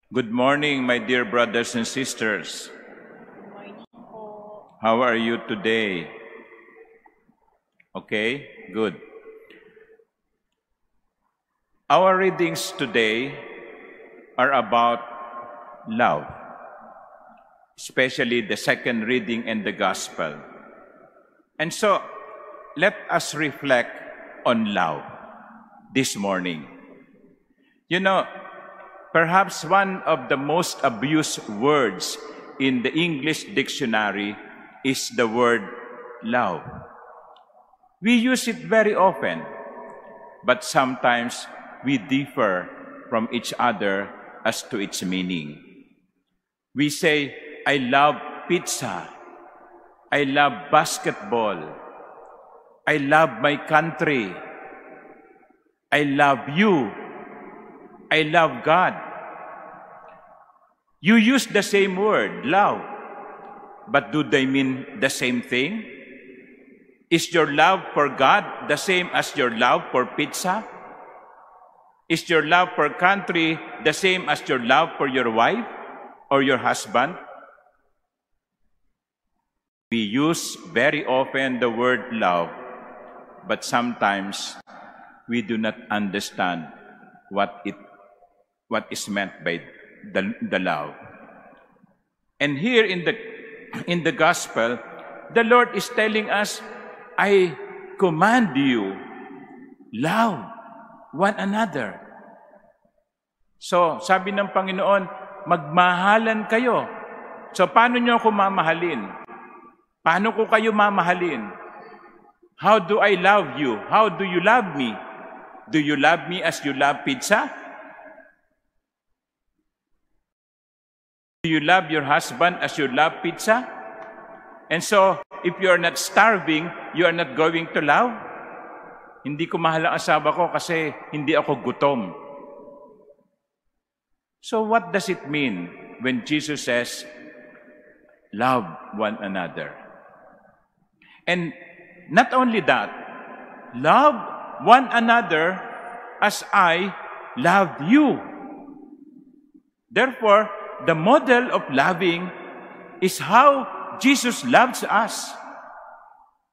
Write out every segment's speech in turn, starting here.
Good morning, my dear brothers and sisters. How are you today? Okay, good. Our readings today are about love, especially the second reading in the Gospel. And so, let us reflect on love this morning. You know, perhaps one of the most abused words in the English dictionary is the word love. We use it very often, but sometimes we differ from each other as to its meaning. We say, I love pizza. I love basketball. I love my country. I love you. I love God. You use the same word, love, but do they mean the same thing? Is your love for God the same as your love for pizza? Is your love for country the same as your love for your wife or your husband? We use very often the word love, but sometimes we do not understand what is meant by the love. And here in the gospel, the Lord is telling us, I command you, love one another. So, sabi ng Panginoon, magmahalan kayo. So, paano nyo ako mamahalin? Paano ko kayo mamahalin? How do I love you? How do you love me? Do you love me as you love pizza? Do you love your husband as you love pizza? And so, if you are not starving, you are not going to love? Hindi ko mahal ang asawa ko kasi hindi ako gutom. So what does it mean when Jesus says, love one another? And not only that, love one another as I loved you. Therefore, the model of loving is how Jesus loves us.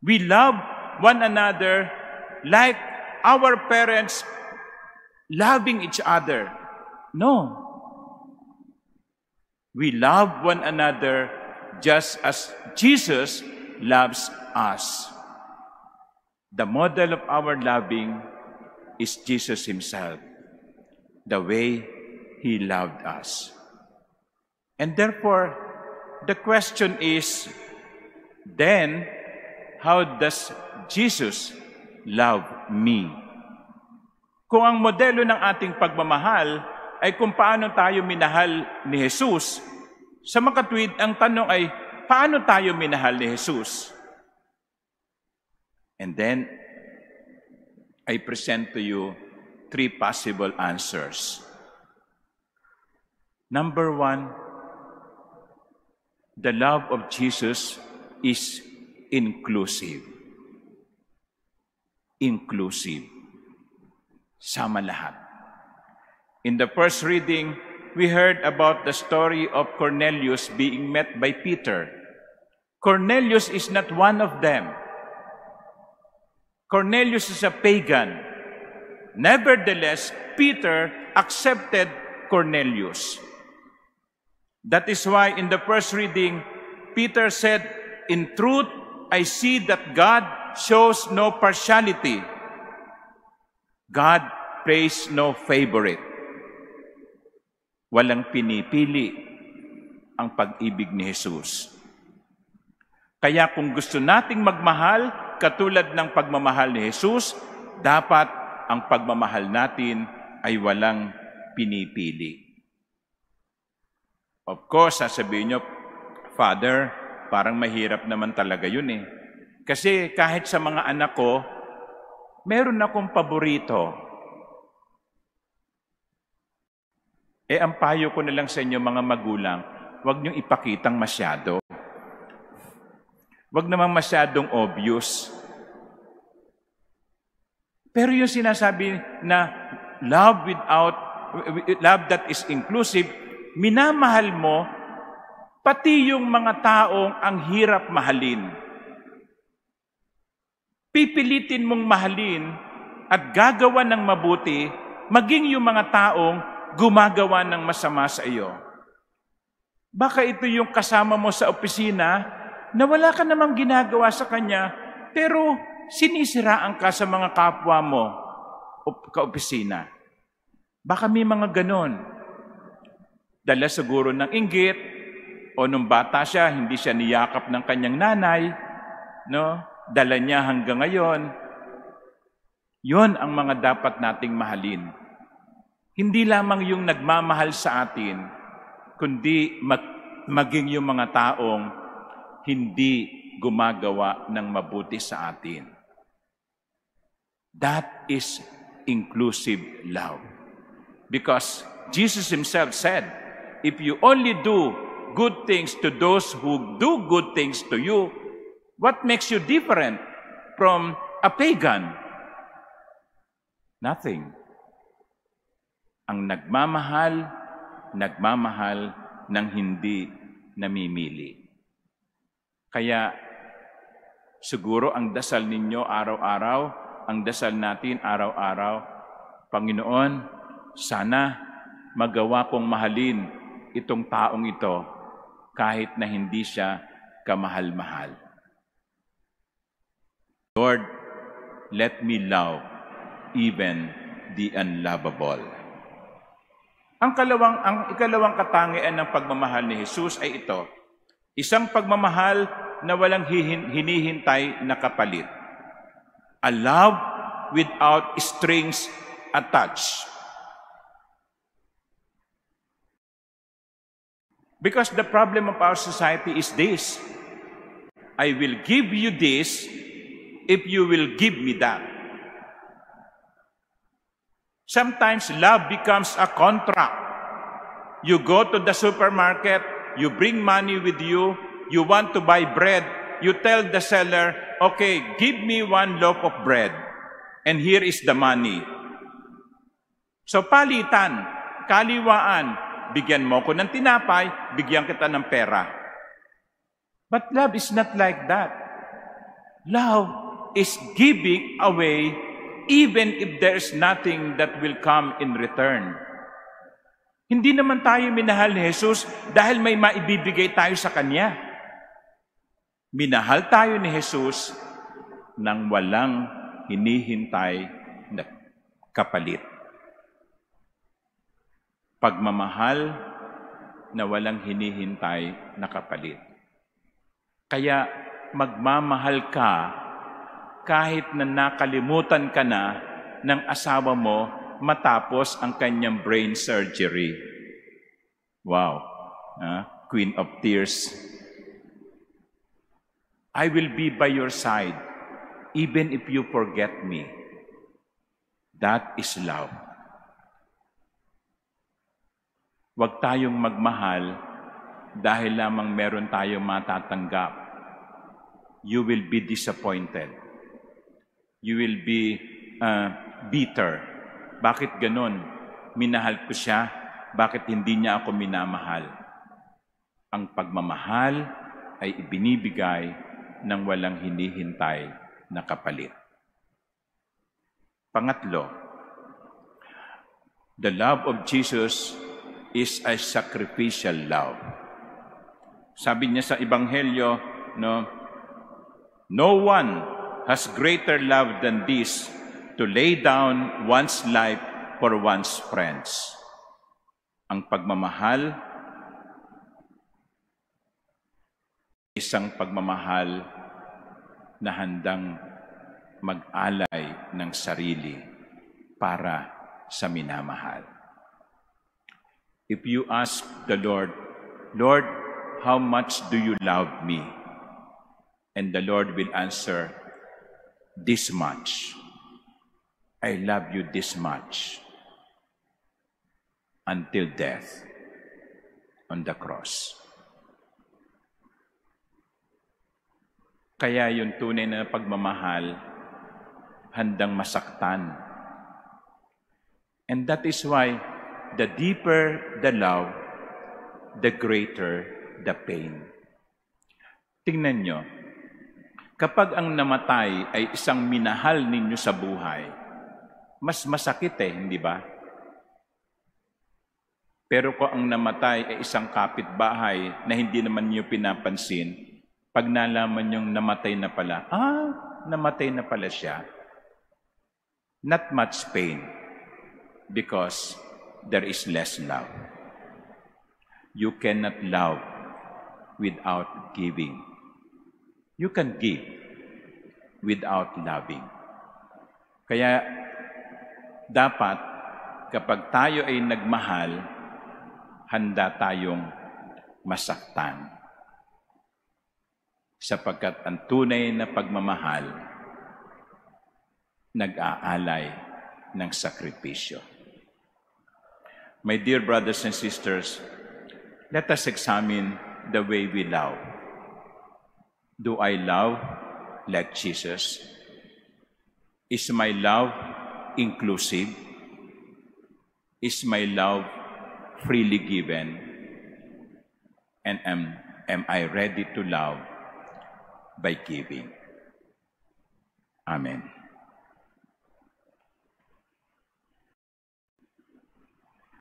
We love one another like our parents loving each other. No. We love one another just as Jesus loves us. The model of our loving is Jesus Himself, the way He loved us. And therefore, the question is, then, how does Jesus love me? Kung ang modelo ng ating pagmamahal ay kung paano tayo minahal ni Jesus, sa makatwid, ang tanong ay, paano tayo minahal ni Jesus? And then, I present to you 3 possible answers. Number 1, the love of Jesus is inclusive. Inclusive. Sama lahat. In the first reading, we heard about the story of Cornelius being met by Peter. Cornelius is not one of them. Cornelius is a pagan. Nevertheless, Peter accepted Cornelius. That is why in the first reading, Peter said, in truth, I see that God shows no partiality. God plays no favorite. Walang pinipili ang pag-ibig ni Jesus. Kaya kung gusto nating magmahal, katulad ng pagmamahal ni Jesus, dapat ang pagmamahal natin ay walang pinipili. Of course, sasabihin nyo, Father, parang mahirap naman talaga yun eh. Kasi kahit sa mga anak ko, meron akong paborito. Ang payo ko na lang sa inyo mga magulang, huwag niyong ipakitang masyado. Huwag naman masyadong obvious. Pero yung sinasabi na love that is inclusive, minamahal mo pati yung mga taong ang hirap mahalin. Pipilitin mong mahalin at gagawa ng mabuti, maging yung mga taong gumagawa ng masama sa iyo. Baka ito yung kasama mo sa opisina na wala ka namang ginagawa sa kanya, pero sinisiraan ka sa mga kapwa mo ka-opisina. Baka may mga ganon. Dala siguro ng inggit, o nung bata siya, hindi siya niyakap ng kanyang nanay, no? Dala niya hanggang ngayon. Yon ang mga dapat nating mahalin. Hindi lamang yung nagmamahal sa atin, kundi maging yung mga taong hindi gumagawa ng mabuti sa atin. That is inclusive love. Because Jesus himself said, if you only do good things to those who do good things to you, what makes you different from a pagan? Nothing. Ang nagmamahal ng hindi namimili. Kaya siguro ang dasal ninyo araw-araw, ang dasal natin araw-araw, Panginoon, sana magawa kong mahalin itong taong ito kahit na hindi siya kamahal-mahal. Lord, let me love even the unlovable. Ang ikalawang katangian ng pagmamahal ni Jesus ay ito, isang pagmamahal na walang hinihintay na kapalit. A love without strings attached. Because the problem of our society is this: I will give you this if you will give me that. Sometimes love becomes a contract. You go to the supermarket, you bring money with you, you want to buy bread, you tell the seller, okay, give me 1 loaf of bread, and here is the money. So palitan, kaliwaan, bigyan mo ko ng tinapay, bigyan kita ng pera. But love is not like that. Love is giving away even if there's nothing that will come in return. Hindi naman tayo minahal ni Jesus dahil may maibibigay tayo sa Kanya. Minahal tayo ni Jesus nang walang hinihintay na kapalit. Pagmamahal na walang hinihintay na kapalit. Kaya magmamahal ka kahit na nakalimutan ka na ng asawa mo matapos ang kanyang brain surgery. Wow. Queen of Tears. I will be by your side even if you forget me. That is love. Huwag tayong magmahal dahil lamang meron tayong matatanggap. You will be disappointed. You will be bitter. Bakit ganon? Minahal ko siya, bakit hindi niya ako minamahal? Ang pagmamahal ay ibinibigay ng walang hinihintay na kapalit. Pangatlo, the love of Jesus is a sacrificial love. Sabi niya sa Ebanghelyo, no one has greater love than this, to lay down one's life for one's friends. Ang pagmamahal, isang pagmamahal na handang mag-alay ng sarili para sa minamahal. If you ask the Lord, Lord, how much do you love me? And the Lord will answer, this much. I love you this much. Until death on the cross. Kaya yung tunay na pagmamahal, handang masaktan. And that is why the deeper the love, the greater the pain. Tingnan nyo, kapag ang namatay ay isang minahal ninyo sa buhay, mas masakit hindi ba? Pero kung ang namatay ay isang kapitbahay na hindi naman niyo pinapansin, pag nalaman niyong namatay na pala, namatay na pala siya. Not much pain because there is less love. You cannot love without giving. You can give without loving. Kaya dapat kapag tayo ay nagmahal, handa tayong masaktan. Sapagkat ang tunay na pagmamahal, nag-aalay ng sakripisyo. My dear brothers and sisters, let us examine the way we love. Do I love like Jesus? Is my love inclusive? Is my love freely given? And am I ready to love by giving? Amen.